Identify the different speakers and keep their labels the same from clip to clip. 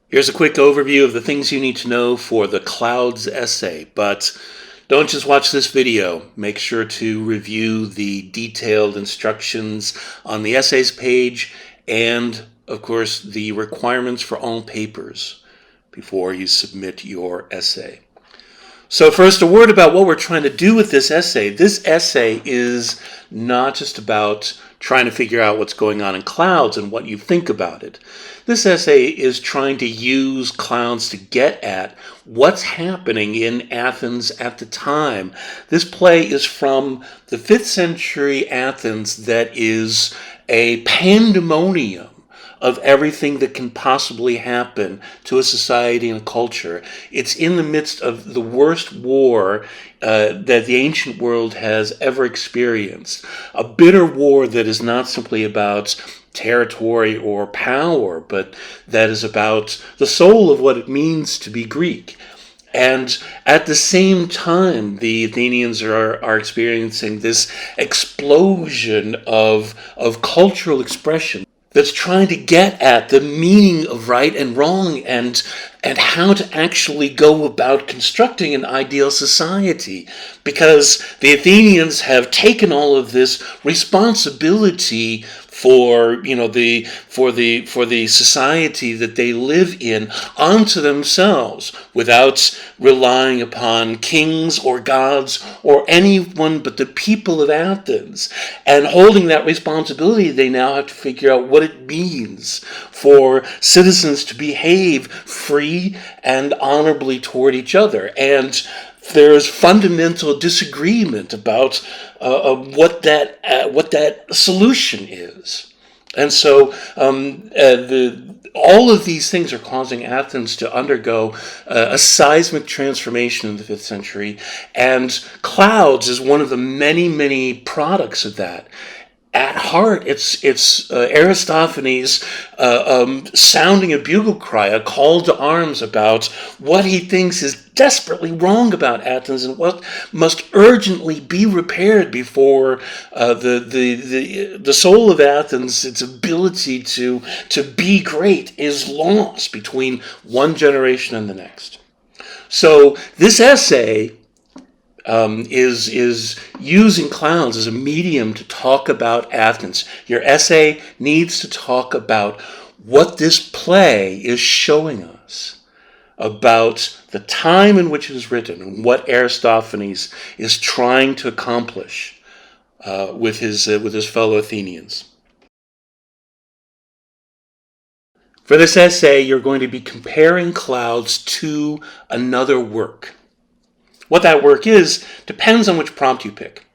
Speaker 1: Here's a quick overview of the things you need to know for the clouds essay, but don't just watch this video. Make sure to review the detailed instructions on the essays page and, of course, the requirements for all papers before you submit your essay. So first, a word about what we're trying to do with this essay. This essay is not just about trying to figure out what's going on in clouds and what you think about it. This essay is trying to use clouds to get at what's happening in Athens at the time. This play is from the 5th century Athens that is a pandemonium of everything that can possibly happen to a society and a culture. It's in the midst of the worst war that the ancient world has ever experienced. A bitter war that is not simply about territory or power, but that is about the soul of what it means to be Greek. And at the same time, the Athenians are experiencing this explosion of cultural expression that's trying to get at the meaning of right and wrong and how to actually go about constructing an ideal society. Because the Athenians have taken all of this responsibility for the society that they live in onto themselves without relying upon kings or gods or anyone but the people of Athens. And holding that responsibility, they now have to figure out what it means for citizens to behave free and honorably toward each other. And there's fundamental disagreement about what that solution is. And so all of these things are causing Athens to undergo a seismic transformation in the 5th century, and clouds is one of the many products of that. At heart, it's Aristophanes sounding a bugle cry, a call to arms about what he thinks is desperately wrong about Athens and what must urgently be repaired before the soul of Athens, its ability to be great, is lost between one generation and the next. So this essay is using clouds as a medium to talk about Athens. Your essay needs to talk about what this play is showing us about the time in which it is written and what Aristophanes is trying to accomplish with his fellow Athenians. For this essay, you're going to be comparing clouds to another work. What that work is depends on which prompt you pick.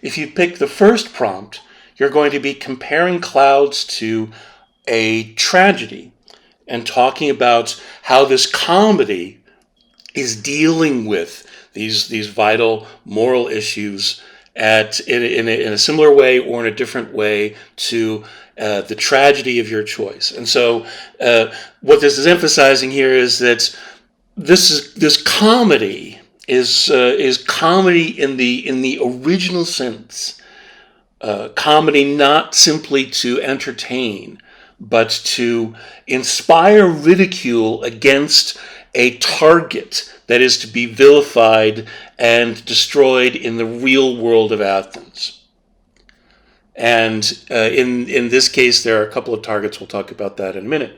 Speaker 1: If you pick the first prompt, you're going to be comparing clouds to a tragedy and talking about how this comedy is dealing with these vital moral issues in a similar way or in a different way to the tragedy of your choice. And so what this is emphasizing here is that this comedy is comedy in the original sense. Comedy not simply to entertain, but to inspire ridicule against a target that is to be vilified and destroyed in the real world of Athens. And in this case, there are a couple of targets. We'll talk about that in a minute.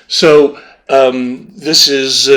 Speaker 1: So this is,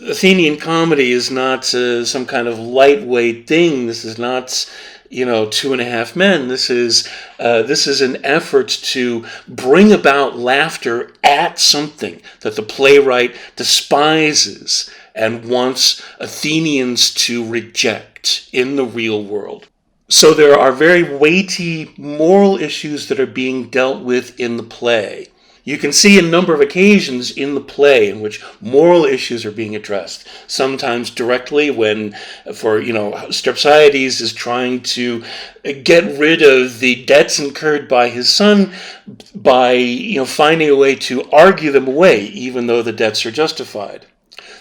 Speaker 1: Athenian comedy is not some kind of lightweight thing. This is not, 2.5 Men. This is an effort to bring about laughter at something that the playwright despises and wants Athenians to reject in the real world. So there are very weighty moral issues that are being dealt with in the play. You can see a number of occasions in the play in which moral issues are being addressed. Sometimes directly when, Strepsiades is trying to get rid of the debts incurred by his son by, finding a way to argue them away, even though the debts are justified.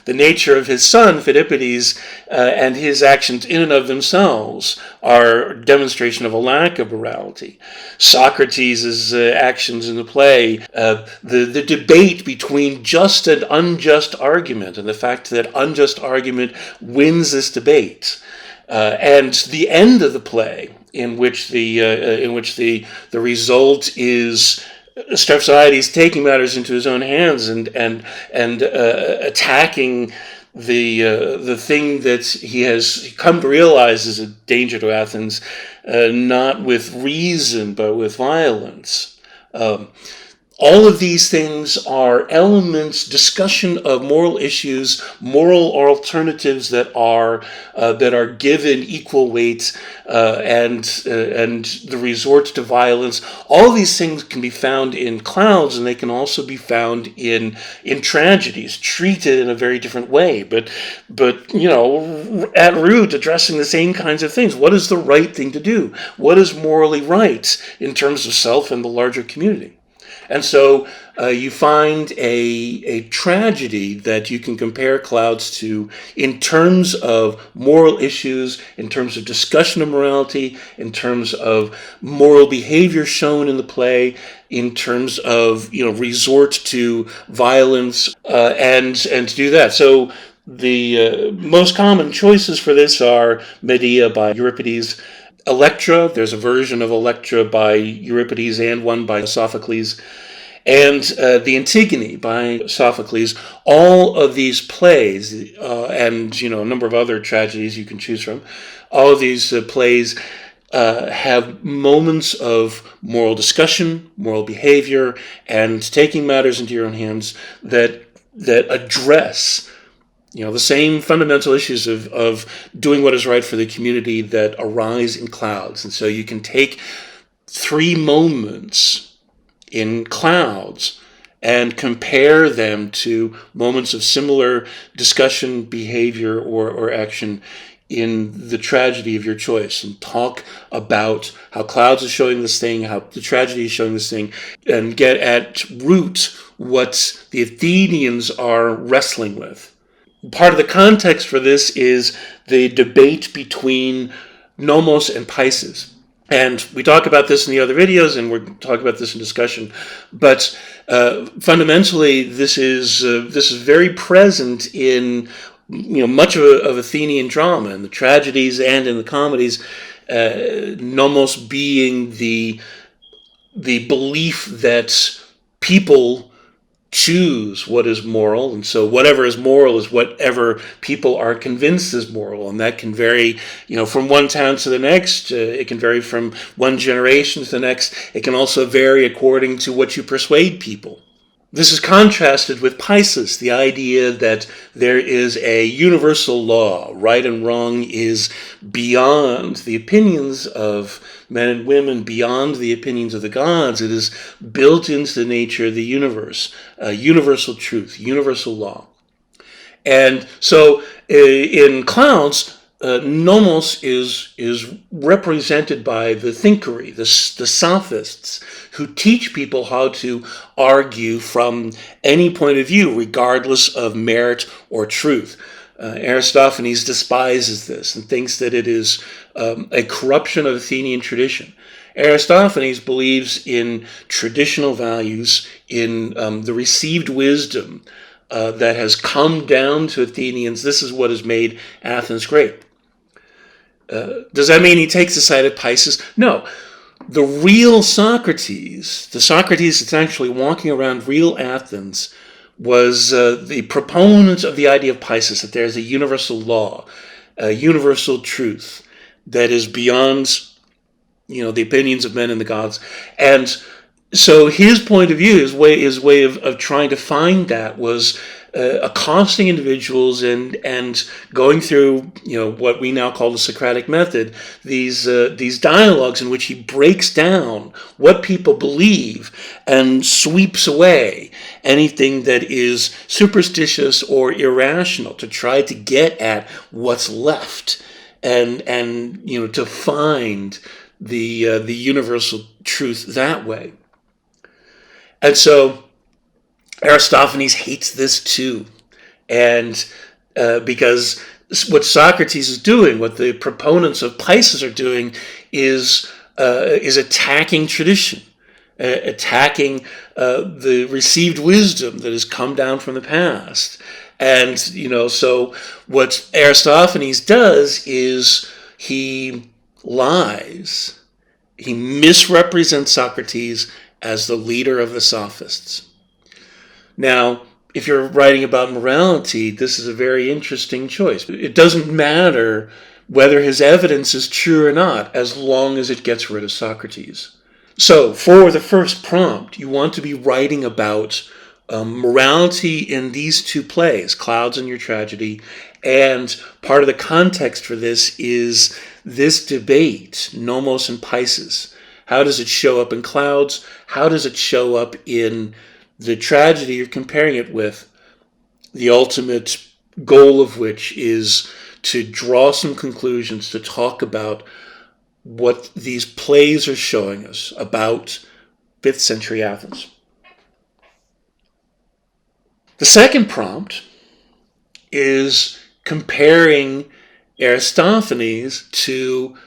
Speaker 1: the nature of his son, Phidippides, and his actions in and of themselves are a demonstration of a lack of morality. Socrates' actions in the play, the debate between just and unjust argument, and the fact that unjust argument wins this debate, and the end of the play, in which the result is Strepsiades taking matters into his own hands and attacking the thing that he has come to realize is a danger to Athens, not with reason but with violence. All of these things are elements, discussion of moral issues, moral alternatives that are given equal weight, and the resort to violence. All of these things can be found in Clouds, and they can also be found in tragedies, treated in a very different way, but at root addressing the same kinds of things. What is the right thing to do? What is morally right in terms of self and the larger community? And so you find a tragedy that you can compare Clouds to in terms of moral issues, in terms of discussion of morality, in terms of moral behavior shown in the play, in terms of resort to violence, and to do that. So the most common choices for this are Medea by Euripides, Electra. There's a version of Electra by Euripides and one by Sophocles, and the Antigone by Sophocles. All of these plays, and a number of other tragedies you can choose from, all of these plays have moments of moral discussion, moral behavior, and taking matters into your own hands that address the same fundamental issues of doing what is right for the community that arise in Clouds. And so you can take 3 moments in Clouds and compare them to moments of similar discussion, behavior, or action in the tragedy of your choice, and talk about how Clouds is showing this thing, how the tragedy is showing this thing, and get at root what the Athenians are wrestling with. Part of the context for this is the debate between Nomos and Pisces. And we talk about this in the other videos, and we're talking about this in discussion. But fundamentally, this is very present in much of Athenian drama, in the tragedies and in the comedies. Nomos being the belief that people choose what is moral, and so whatever is moral is whatever people are convinced is moral, and that can vary from one town to the next. It can vary from one generation to the next. It can also vary according to what you persuade people. This is contrasted with Pisces, the idea that there is a universal law. Right and wrong is beyond the opinions of men and women, beyond the opinions of the gods. It is built into the nature of the universe, universal truth, universal law. And so in Clouds, Nomos is represented by the thinkery, the sophists, who teach people how to argue from any point of view, regardless of merit or truth. Aristophanes despises this and thinks that it is a corruption of Athenian tradition. Aristophanes believes in traditional values, in the received wisdom that has come down to Athenians. This is what has made Athens great. Does that mean he takes the side of Pisces? No. The real Socrates, the Socrates that's actually walking around real Athens, was the proponent of the idea of Pisces, that there's a universal law, a universal truth that is beyond, the opinions of men and the gods. And so his point of view, his way of trying to find that, was accosting individuals and going through what we now call the Socratic method, these dialogues in which he breaks down what people believe and sweeps away anything that is superstitious or irrational, to try to get at what's left and to find the universal truth that way. And so Aristophanes hates this too. And because what Socrates is doing, what the proponents of Pisces are doing, is attacking tradition, attacking the received wisdom that has come down from the past. And, so what Aristophanes does is he lies. He misrepresents Socrates as the leader of the sophists. Now, if you're writing about morality, this is a very interesting choice. It doesn't matter whether his evidence is true or not, as long as it gets rid of Socrates. So, for the first prompt, you want to be writing about morality in these two plays, Clouds and Your Tragedy, and part of the context for this is this debate, Nomos and Pisces. How does it show up in Clouds? How does it show up in the tragedy you're comparing it with? The ultimate goal of which is to draw some conclusions, to talk about what these plays are showing us about 5th century Athens. The second prompt is comparing Aristophanes to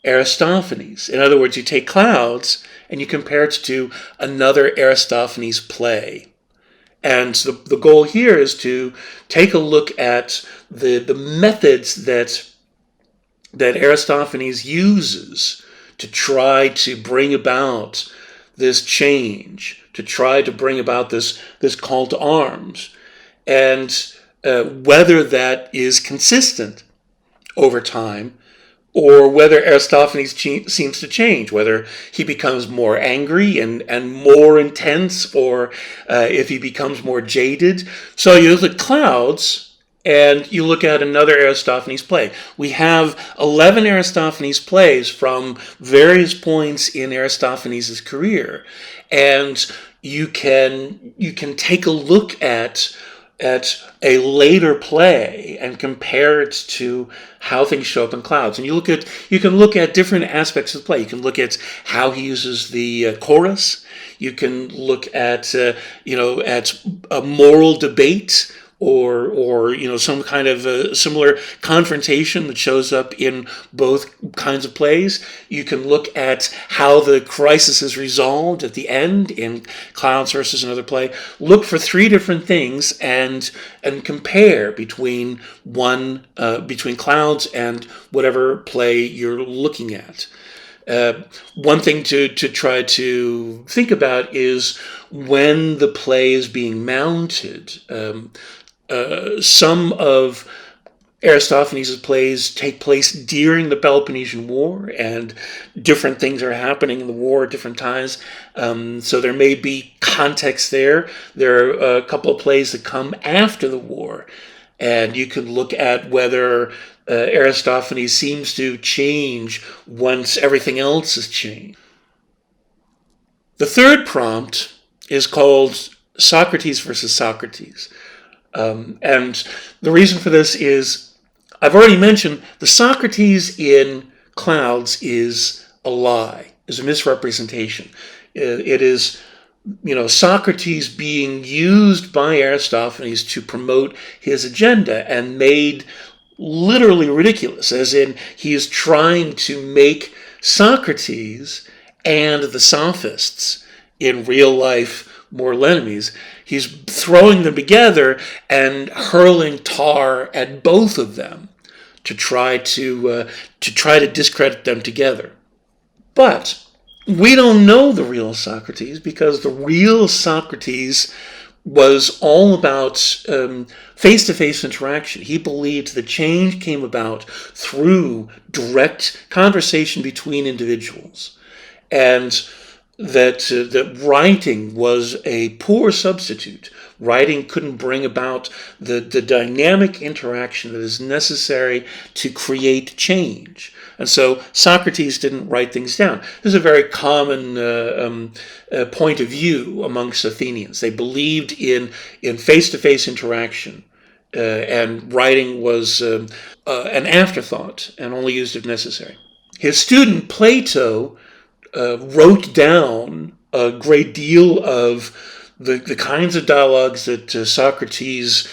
Speaker 1: Aristophanes. In other words, you take Clouds and you compare it to another Aristophanes play. And the goal here is to take a look at the methods that Aristophanes uses to try to bring about this change, to try to bring about this call to arms, and whether that is consistent over time, or whether Aristophanes seems to change, whether he becomes more angry and more intense, or if he becomes more jaded. So you look at Clouds, and you look at another Aristophanes play. We have 11 Aristophanes plays from various points in Aristophanes' career, and you can take a look at a later play and compare it to how things show up in Clouds. And you can look at different aspects of the play. You can look at how he uses the chorus. You can look at at a moral debate, or some kind of similar confrontation that shows up in both kinds of plays. You can look at how the crisis is resolved at the end in Clouds versus another play. Look for 3 different things and compare between Clouds and whatever play you're looking at. One thing to try to think about is when the play is being mounted. Some of Aristophanes' plays take place during the Peloponnesian War, and different things are happening in the war at different times. So there may be context there. There are a couple of plays that come after the war, and you can look at whether Aristophanes seems to change once everything else has changed. The third prompt is called Socrates versus Socrates. And the reason for this is, I've already mentioned, the Socrates in Clouds is a lie, is a misrepresentation. It is, Socrates being used by Aristophanes to promote his agenda and made literally ridiculous, as in he is trying to make Socrates and the sophists, in real life mortal enemies. He's throwing them together and hurling tar at both of them to try to discredit them together. But we don't know the real Socrates, because the real Socrates was all about face-to-face interaction. He believed the change came about through direct conversation between individuals, and that writing was a poor substitute. Writing couldn't bring about the dynamic interaction that is necessary to create change. And so Socrates didn't write things down. This is a very common point of view amongst Athenians. They believed in face-to-face interaction, and writing was an afterthought and only used if necessary. His student Plato wrote down a great deal of the kinds of dialogues that Socrates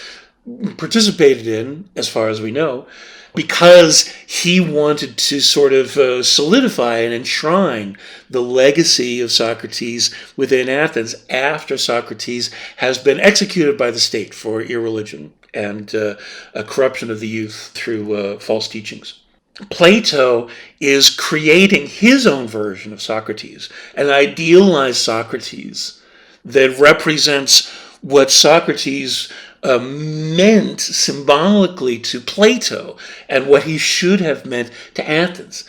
Speaker 1: participated in, as far as we know, because he wanted to sort of solidify and enshrine the legacy of Socrates within Athens after Socrates has been executed by the state for irreligion and a corruption of the youth through false teachings. Plato is creating his own version of Socrates, an idealized Socrates that represents what Socrates meant symbolically to Plato and what he should have meant to Athens.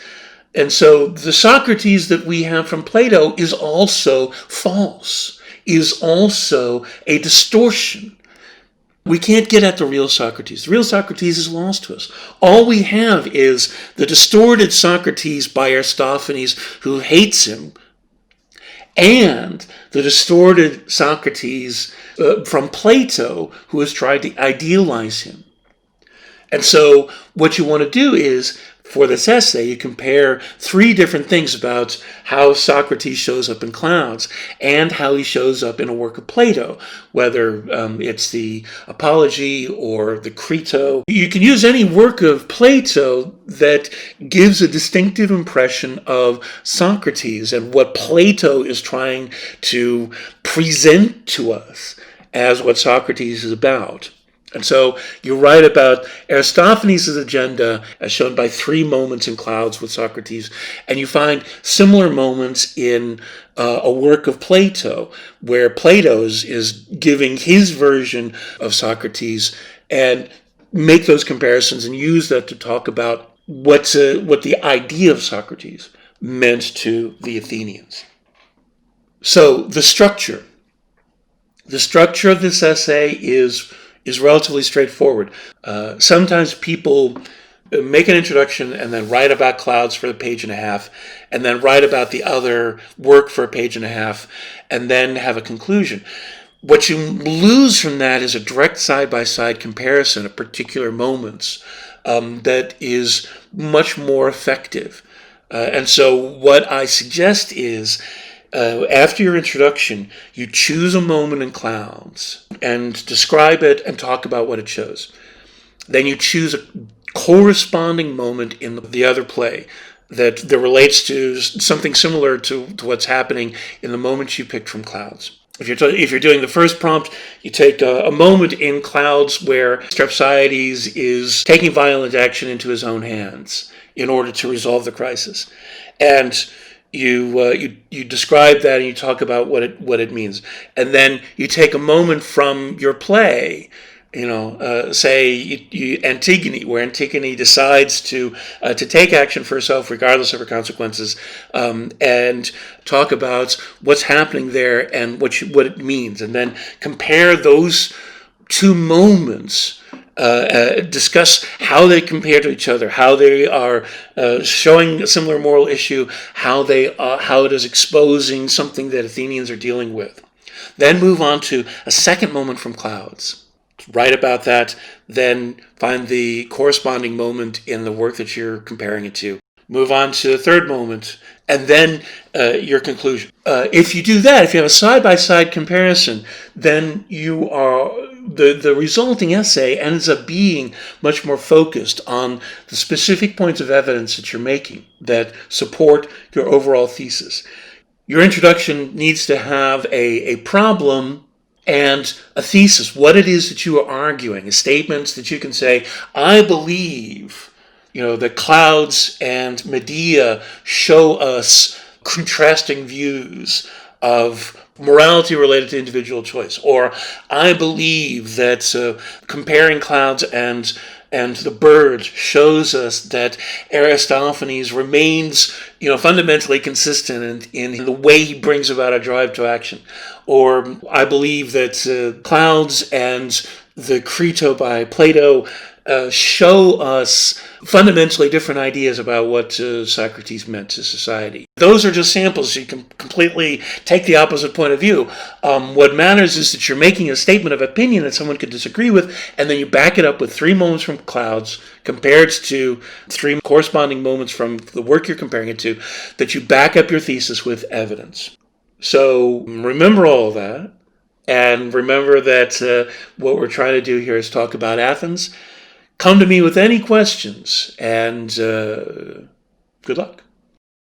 Speaker 1: And so the Socrates that we have from Plato is also false, is also a distortion. We can't get at the real Socrates. The real Socrates is lost to us. All we have is the distorted Socrates by Aristophanes, who hates him, and the distorted Socrates from Plato, who has tried to idealize him. And so what you want to do is, for this essay, you compare three different things about how Socrates shows up in Clouds and how he shows up in a work of Plato, whether it's the Apology or the Crito. You can use any work of Plato that gives a distinctive impression of Socrates and what Plato is trying to present to us as what Socrates is about. And so you write about Aristophanes' agenda as shown by three moments in Clouds with Socrates, and you find similar moments in a work of Plato, where Plato is giving his version of Socrates, and make those comparisons and use that to talk about what the idea of Socrates meant to the Athenians. So the structure of this essay is relatively straightforward. Sometimes people make an introduction and then write about Clouds for a page and a half, and then write about the other work for a page and a half, and then have a conclusion. What you lose from that is a direct side-by-side comparison of particular moments that is much more effective. And so what I suggest is, after your introduction, you choose a moment in Clouds and describe it and talk about what it shows. Then you choose a corresponding moment in the other play that relates to something similar to what's happening in the moments you picked from Clouds. If you're doing the first prompt, you take a moment in Clouds where Strepsiades is taking violent action into his own hands in order to resolve the crisis. And you describe that and you talk about what it means, and then you take a moment from your play, say Antigone, where Antigone decides to take action for herself regardless of her consequences, and talk about what's happening there and what it means, and then compare those two moments. Discuss how they compare to each other, how they are showing a similar moral issue, how it is exposing something that Athenians are dealing with. Then move on to a second moment from Clouds. Write about that, then find the corresponding moment in the work that you're comparing it to. Move on to the third moment, and then your conclusion. If you do that, if you have a side-by-side comparison, then you are the resulting essay ends up being much more focused on the specific points of evidence that you're making that support your overall thesis. Your introduction needs to have a problem and a thesis, what it is that you are arguing, statements that you can say, I believe, that Clouds and Medea show us contrasting views of morality related to individual choice. Or I believe that comparing Clouds and the birds shows us that Aristophanes remains, fundamentally consistent in the way he brings about a drive to action. Or I believe that Clouds and the Crito by Plato show us fundamentally different ideas about what Socrates meant to society. Those are just samples. You can completely take the opposite point of view. What matters is that you're making a statement of opinion that someone could disagree with, and then you back it up with three moments from Clouds compared to three corresponding moments from the work you're comparing it to, that you back up your thesis with evidence. So remember all of that, And remember that what we're trying to do here is talk about Athens. Come to me with any questions, and good luck.